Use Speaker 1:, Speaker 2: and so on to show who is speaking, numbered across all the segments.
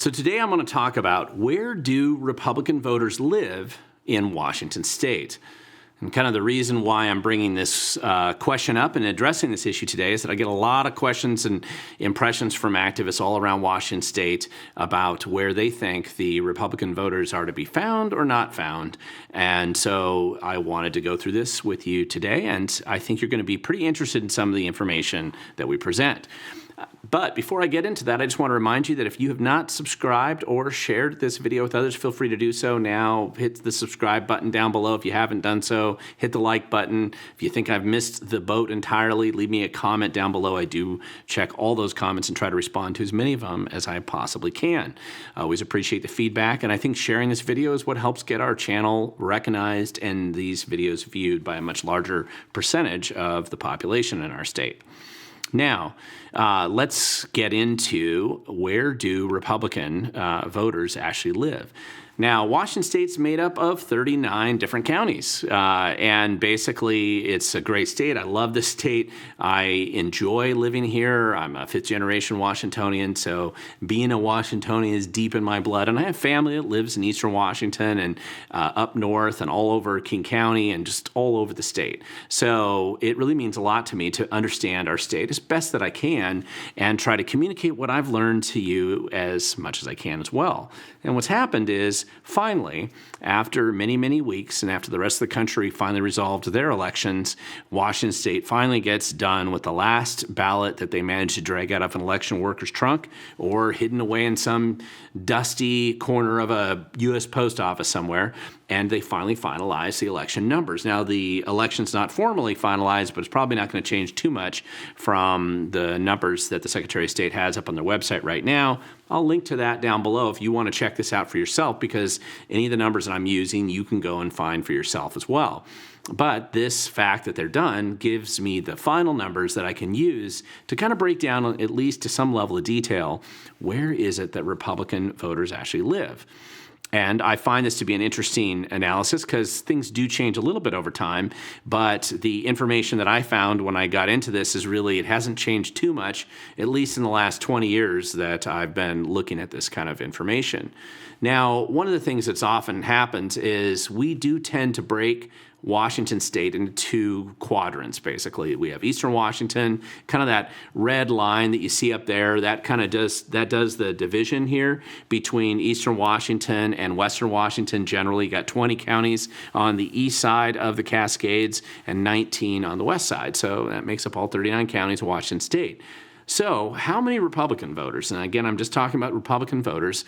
Speaker 1: So today I'm going to talk about where do Republican voters live in Washington state. And kind of the reason why I'm bringing this question up and addressing this issue today is that I get a lot of questions and impressions from activists all around Washington state about where they think the Republican voters are to be found or not found. And so I wanted to go through this with you today, and I think you're going to be pretty interested in some of the information that we present. But before I get into that, I just want to remind you that if you have not subscribed or shared this video with others, feel free to do so now. Hit the subscribe button down below if you haven't done so. Hit the like button. If you think I've missed the boat entirely, leave me a comment down below. I do check all those comments and try to respond to as many of them as I possibly can. I always appreciate the feedback, and I think sharing this video is what helps get our channel recognized and these videos viewed by a much larger percentage of the population in our state. Now, let's get into where do Republican voters actually live. Now, Washington state's made up of 39 different counties, and basically it's a great state. I love this state. I enjoy living here. I'm a fifth-generation Washingtonian, so being a Washingtonian is deep in my blood, and I have family that lives in eastern Washington and up north and all over King County and just all over the state. So it really means a lot to me to understand our state as best that I can and try to communicate what I've learned to you as much as I can as well. And what's happened is, finally, after many, many weeks and after the rest of the country finally resolved their elections, Washington state finally gets done with the last ballot that they managed to drag out of an election worker's trunk or hidden away in some dusty corner of a U.S. post office somewhere, and they finally finalized the election numbers. Now, the election's not formally finalized, but it's probably not going to change too much from the numbers that the Secretary of State has up on their website right now. I'll link to that down below if you want to check this out for yourself, because any of the numbers that I'm using, you can go and find for yourself as well. But this fact that they're done gives me the final numbers that I can use to kind of break down, at least to some level of detail, where is it that Republican voters actually live. And I find this to be an interesting analysis because things do change a little bit over time, but the information that I found when I got into this is really, it hasn't changed too much, at least in the last 20 years that I've been looking at this kind of information. Now, one of the things that's often happens is we do tend to break Washington state into two quadrants, basically. We have eastern Washington, kind of that red line that you see up there, that kind of does the division here between eastern Washington and western Washington. Generally, you got 20 counties on the east side of the Cascades and 19 on the west side. So that makes up all 39 counties of Washington state. So how many Republican voters, and again, I'm just talking about Republican voters,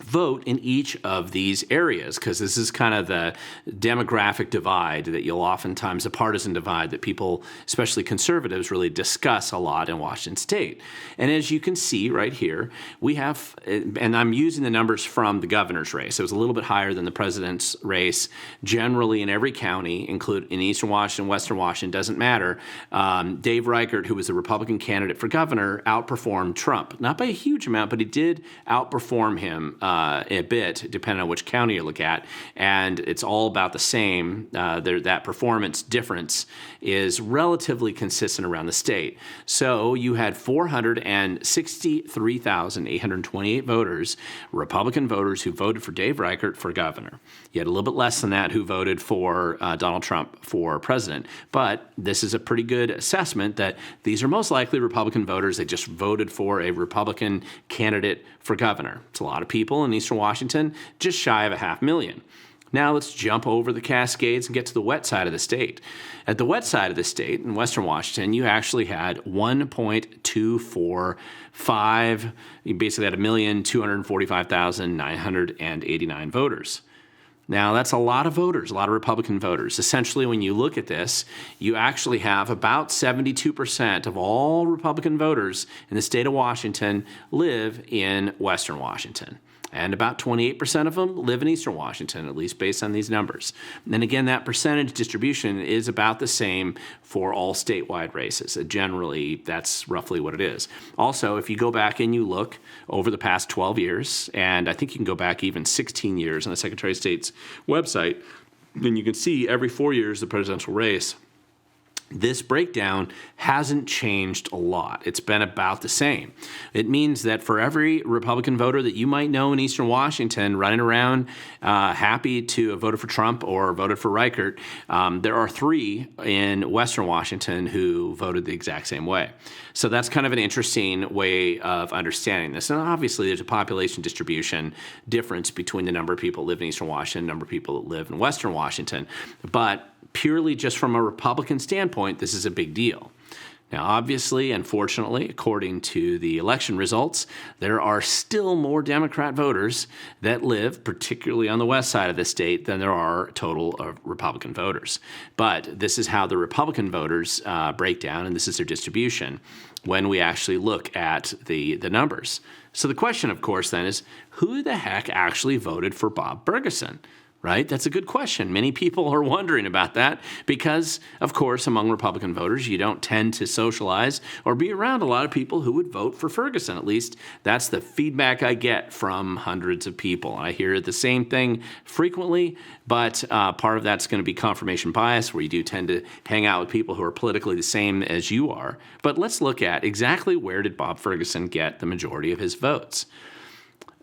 Speaker 1: vote in each of these areas, because this is kind of the demographic divide that you'll oftentimes, a partisan divide that people, especially conservatives, really discuss a lot in Washington state. And as you can see right here, we have, and I'm using the numbers from the governor's race. It was a little bit higher than the president's race. Generally in every county, include in eastern Washington, western Washington, doesn't matter. Dave Reichert, who was the Republican candidate for governor, outperformed Trump. Not by a huge amount, but he did outperform him a bit, depending on which county you look at, and it's all about the same. That performance difference is relatively consistent around the state. So you had 463,828 voters, Republican voters, who voted for Dave Reichert for governor. You had a little bit less than that who voted for Donald Trump for president. But this is a pretty good assessment that these are most likely Republican voters. They just voted for a Republican candidate for governor. It's a lot of people in eastern Washington, just shy of 500,000. Now let's jump over the Cascades and get to the wet side of the state. At the wet side of the state, in western Washington, you actually had 1.245, you basically had 1,245,989 voters. Now, that's a lot of voters, a lot of Republican voters. Essentially, when you look at this, you actually have about 72% of all Republican voters in the state of Washington live in western Washington. And about 28% of them live in eastern Washington, at least based on these numbers. And again, that percentage distribution is about the same for all statewide races. Generally, that's roughly what it is. Also, if you go back and you look over the past 12 years, and I think you can go back even 16 years on the Secretary of State's website, then you can see every 4 years the presidential race this breakdown hasn't changed a lot. It's been about the same. It means that for every Republican voter that you might know in Eastern Washington running around happy to have voted for Trump or voted for Reichert, there are 3 in Western Washington who voted the exact same way. So that's kind of an interesting way of understanding this. And obviously there's a population distribution difference between the number of people that live in Eastern Washington and the number of people that live in Western Washington. But purely just from a Republican standpoint, this is a big deal. Now, obviously, unfortunately, according to the election results, there are still more Democrat voters that live, particularly on the west side of the state, than there are total of Republican voters. But this is how the Republican voters break down, and this is their distribution when we actually look at the numbers. So the question, of course, then is, who the heck actually voted for Bob Ferguson? Right? That's a good question. Many people are wondering about that because, of course, among Republican voters, you don't tend to socialize or be around a lot of people who would vote for Ferguson. At least that's the feedback I get from hundreds of people. I hear the same thing frequently, but part of that's going to be confirmation bias, where you do tend to hang out with people who are politically the same as you are. But let's look at exactly where did Bob Ferguson get the majority of his votes.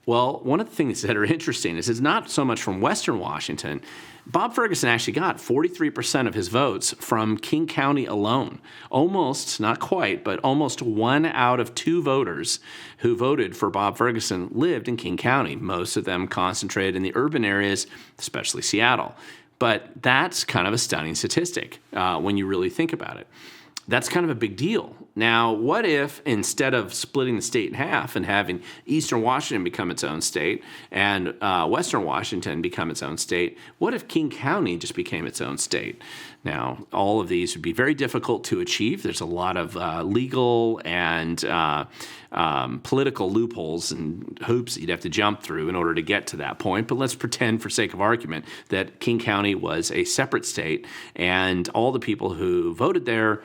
Speaker 1: Well, one of the things that are interesting is it's not so much from Western Washington. Bob Ferguson actually got 43% of his votes from King County alone. Almost, not quite, but almost 1 out of 2 voters who voted for Bob Ferguson lived in King County, most of them concentrated in the urban areas, especially Seattle. But that's kind of a stunning statistic when you really think about it. That's kind of a big deal. Now, what if instead of splitting the state in half and having Eastern Washington become its own state and Western Washington become its own state, what if King County just became its own state? Now, all of these would be very difficult to achieve. There's a lot of legal and political loopholes and hoops that you'd have to jump through in order to get to that point. But let's pretend, for sake of argument, that King County was a separate state and all the people who voted there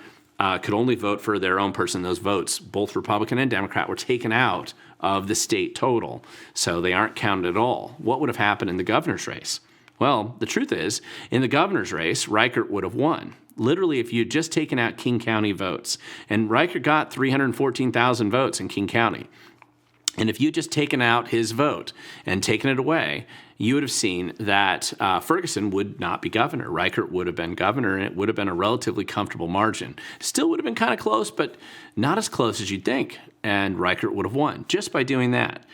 Speaker 1: could only vote for their own person. Those votes, both Republican and Democrat, were taken out of the state total, so they aren't counted at all. What would have happened in the governor's race? Well, the truth is, in the governor's race, Reichert would have won. Literally, if you'd just taken out King County votes, and Reichert got 314,000 votes in King County, and if you'd just taken out his vote and taken it away, you would have seen that Ferguson would not be governor. Reichert would have been governor, and it would have been a relatively comfortable margin. Still would have been kind of close, but not as close as you'd think, and Reichert would have won just by doing that.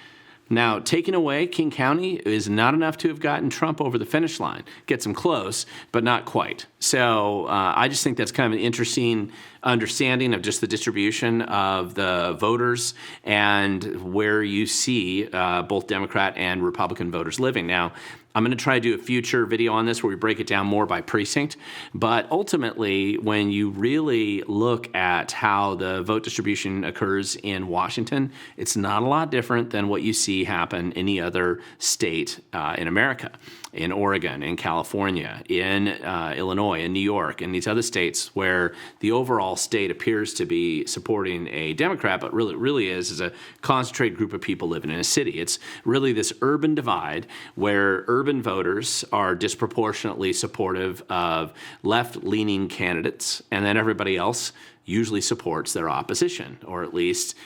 Speaker 1: Now, taking away King County is not enough to have gotten Trump over the finish line. Gets him close, but not quite. So I just think that's kind of an interesting understanding of just the distribution of the voters and where you see both Democrat and Republican voters living. Now, I'm going to try to do a future video on this where we break it down more by precinct. But ultimately, when you really look at how the vote distribution occurs in Washington, it's not a lot different than what you see happen in any other state in America, in Oregon, in California, in Illinois, in New York, in these other states where the overall state appears to be supporting a Democrat, but really is a concentrated group of people living in a city. It's really this urban divide where urban voters are disproportionately supportive of left-leaning candidates, and then everybody else usually supports their opposition, or at least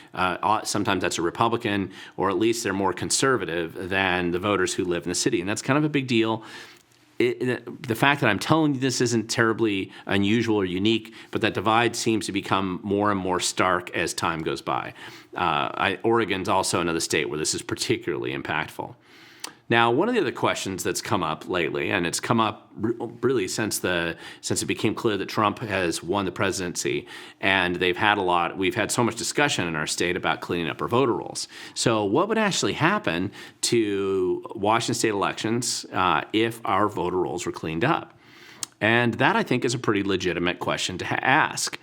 Speaker 1: sometimes that's a Republican, or at least they're more conservative than the voters who live in the city. And that's kind of a big deal. The fact that I'm telling you this isn't terribly unusual or unique, but that divide seems to become more and more stark as time goes by. Oregon's also another state where this is particularly impactful. Now, one of the other questions that's come up lately, and it's come up really since it became clear that Trump has won the presidency, and we've had so much discussion in our state about cleaning up our voter rolls. So what would actually happen to Washington state elections if our voter rolls were cleaned up? And that, I think, is a pretty legitimate question to ask.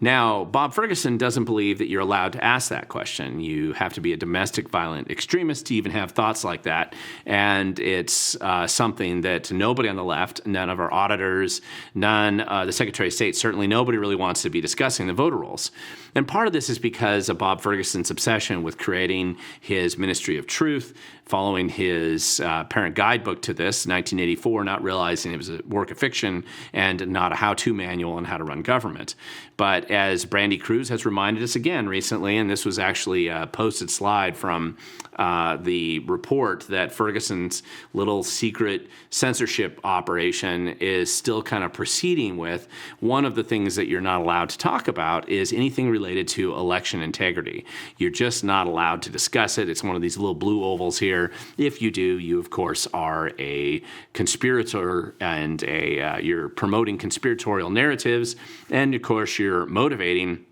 Speaker 1: Now, Bob Ferguson doesn't believe that you're allowed to ask that question. You have to be a domestic violent extremist to even have thoughts like that. And it's something that nobody on the left, none of our auditors, the Secretary of State, certainly nobody really wants to be discussing the voter rolls. And part of this is because of Bob Ferguson's obsession with creating his Ministry of Truth, following his parent guidebook to this, 1984, not realizing it was a work of fiction and not a how-to manual on how to run government. But as Brandy Cruz has reminded us again recently, and this was actually a posted slide from the report that Ferguson's little secret censorship operation is still kind of proceeding with, one of the things that you're not allowed to talk about is anything related to election integrity. You're just not allowed to discuss it. It's one of these little blue ovals here. If you do, you of course are a conspirator and you're promoting conspiratorial narratives, and of course you're motivating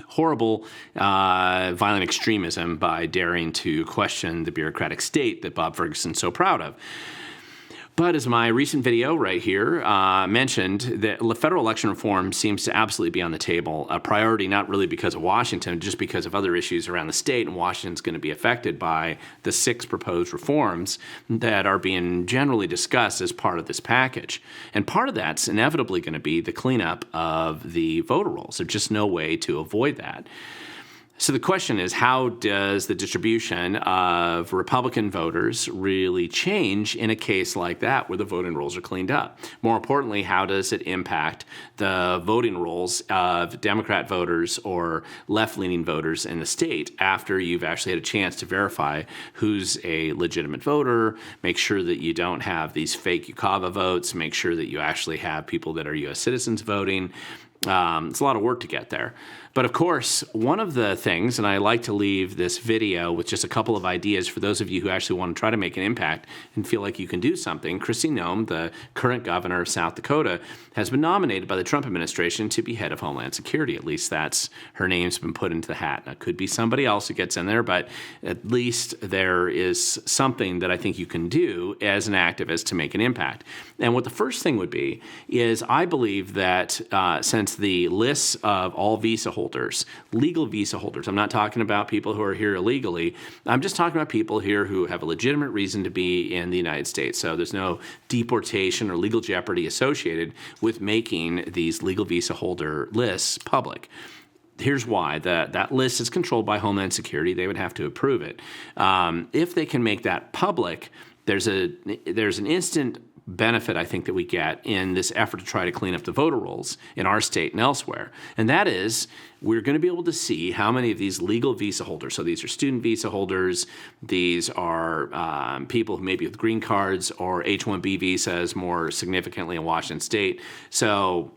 Speaker 1: horrible violent extremism by daring to question the bureaucratic state that Bob Ferguson's so proud of. But as my recent video right here mentioned, that federal election reform seems to absolutely be on the table, a priority not really because of Washington, just because of other issues around the state, and Washington's going to be affected by the 6 proposed reforms that are being generally discussed as part of this package. And part of that's inevitably going to be the cleanup of the voter rolls. There's just no way to avoid that. So the question is, how does the distribution of Republican voters really change in a case like that where the voting rolls are cleaned up? More importantly, how does it impact the voting rolls of Democrat voters or left-leaning voters in the state after you've actually had a chance to verify who's a legitimate voter, make sure that you don't have these fake UCAVA votes, make sure that you actually have people that are U.S. citizens voting? It's a lot of work to get there. But of course, one of the things, and I like to leave this video with just a couple of ideas for those of you who actually want to try to make an impact and feel like you can do something. Kristi Noem, the current governor of South Dakota, has been nominated by the Trump administration to be head of Homeland Security. At least that's her name's been put into the hat. Now, it could be somebody else who gets in there, but at least there is something that I think you can do as an activist to make an impact. And what the first thing would be is I believe that since the lists of all visa holders, legal visa holders, I'm not talking about people who are here illegally, I'm just talking about people here who have a legitimate reason to be in the United States. So there's no deportation or legal jeopardy associated with making these legal visa holder lists public. Here's why. That list is controlled by Homeland Security. They would have to approve it. If they can make that public, there's an instant benefit, I think, that we get in this effort to try to clean up the voter rolls in our state and elsewhere. And that is, we're going to be able to see how many of these legal visa holders, so these are student visa holders, these are people who may be with green cards or H-1B visas more significantly in Washington state. So,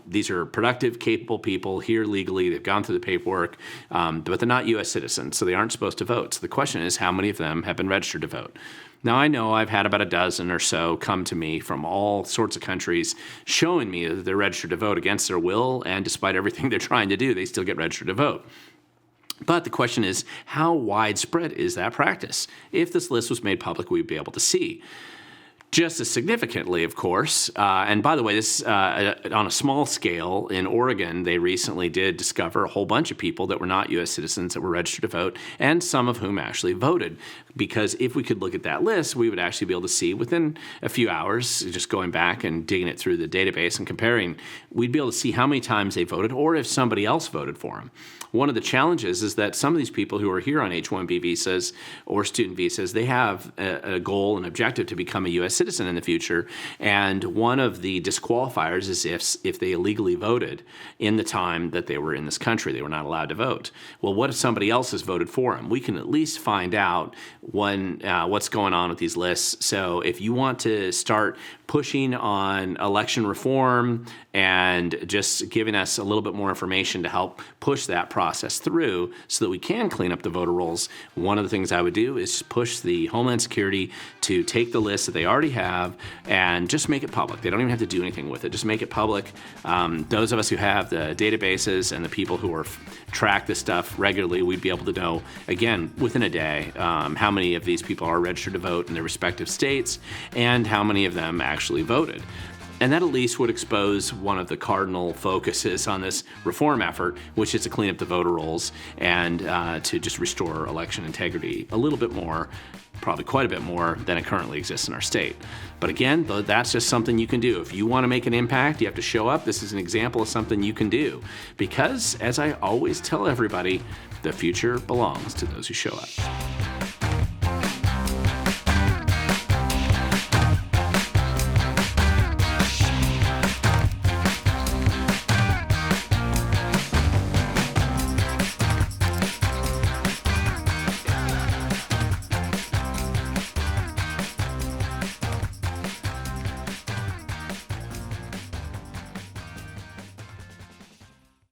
Speaker 1: these are productive, capable people here legally. They've gone through the paperwork, but they're not U.S. citizens, so they aren't supposed to vote. So the question is, how many of them have been registered to vote? Now, I know I've had about a dozen or so come to me from all sorts of countries showing me that they're registered to vote against their will, and despite everything they're trying to do, they still get registered to vote. But the question is, how widespread is that practice? If this list was made public, we'd be able to see. Just as significantly, of course, and by the way, this on a small scale, in Oregon, they recently did discover a whole bunch of people that were not U.S. citizens that were registered to vote, and some of whom actually voted. Because if we could look at that list, we would actually be able to see within a few hours, just going back and digging it through the database and comparing, we'd be able to see how many times they voted or if somebody else voted for them. One of the challenges is that some of these people who are here on H-1B visas or student visas, they have a goal and objective to become a U.S. citizen in the future, and one of the disqualifiers is if they illegally voted in the time that they were in this country. They were not allowed to vote. Well, what if somebody else has voted for them? We can at least find out what's going on with these lists. So if you want to start pushing on election reform and just giving us a little bit more information to help push that process through so that we can clean up the voter rolls, one of the things I would do is push the Homeland Security to take the list that they already have and just make it public. They don't even have to do anything with it. Just make it public. Those of us who have the databases and the people who track this stuff regularly, we'd be able to know, again, within a day, how many of these people are registered to vote in their respective states and how many of them actually voted. And that at least would expose one of the cardinal focuses on this reform effort, which is to clean up the voter rolls and to just restore election integrity a little bit more, probably quite a bit more than it currently exists in our state. But again, that's just something you can do. If you want to make an impact, you have to show up. This is an example of something you can do. Because, as I always tell everybody, the future belongs to those who show up.